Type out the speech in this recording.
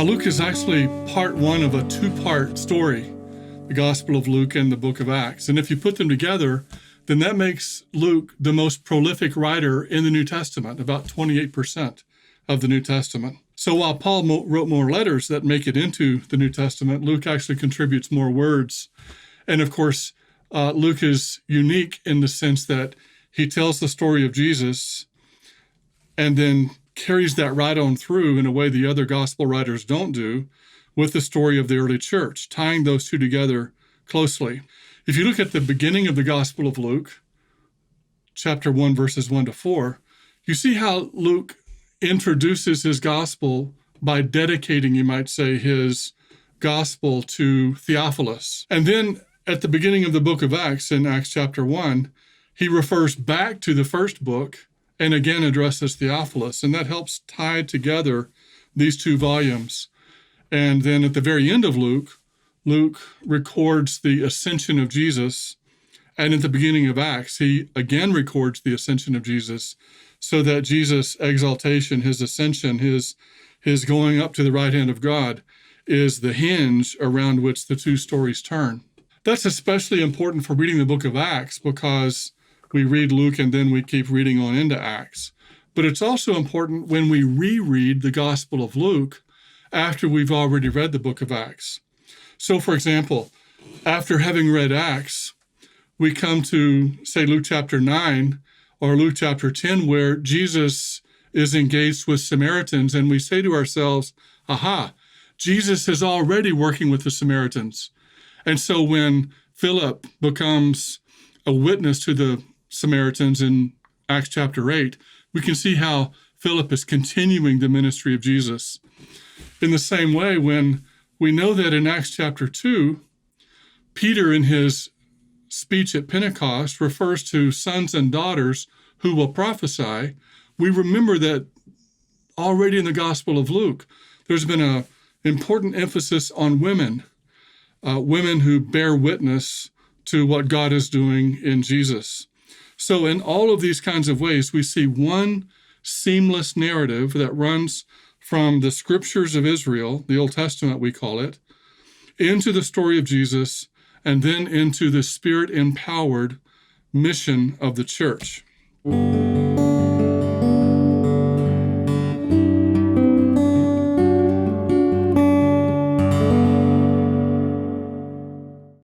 Now, Luke is actually part one of a two-part story, the Gospel of Luke and the book of Acts. And if you put them together, then that makes Luke the most prolific writer in the New Testament, about 28% of the New Testament. So while Paul wrote more letters that make it into the New Testament, Luke actually contributes more words. And of course, Luke is unique in the sense that he tells the story of Jesus and then carries that right on through in a way the other gospel writers don't do with the story of the early church, tying those two together closely. If you look at the beginning of the Gospel of Luke, chapter 1, verses 1 to 4, you see how Luke introduces his gospel by dedicating, you might say, his gospel to Theophilus. And then at the beginning of the book of Acts, in Acts chapter 1, he refers back to the first book and again addresses Theophilus. And that helps tie together these two volumes. And then at the very end of Luke records the ascension of Jesus. And at the beginning of Acts, he again records the ascension of Jesus, so that Jesus' exaltation, his ascension, his going up to the right hand of God is the hinge around which the two stories turn. That's especially important for reading the book of Acts because we read Luke and then we keep reading on into Acts. But it's also important when we reread the Gospel of Luke after we've already read the book of Acts. So, for example, after having read Acts, we come to, say, Luke chapter 9 or Luke chapter 10, where Jesus is engaged with Samaritans, and we say to ourselves, aha, Jesus is already working with the Samaritans. And so when Philip becomes a witness to the Samaritans in Acts chapter 8, we can see how Philip is continuing the ministry of Jesus. In the same way, when we know that in Acts chapter 2, Peter in his speech at Pentecost refers to sons and daughters who will prophesy, we remember that already in the Gospel of Luke, there's been an important emphasis on women who bear witness to what God is doing in Jesus. So in all of these kinds of ways, we see one seamless narrative that runs from the scriptures of Israel, the Old Testament we call it, into the story of Jesus, and then into the Spirit-empowered mission of the church.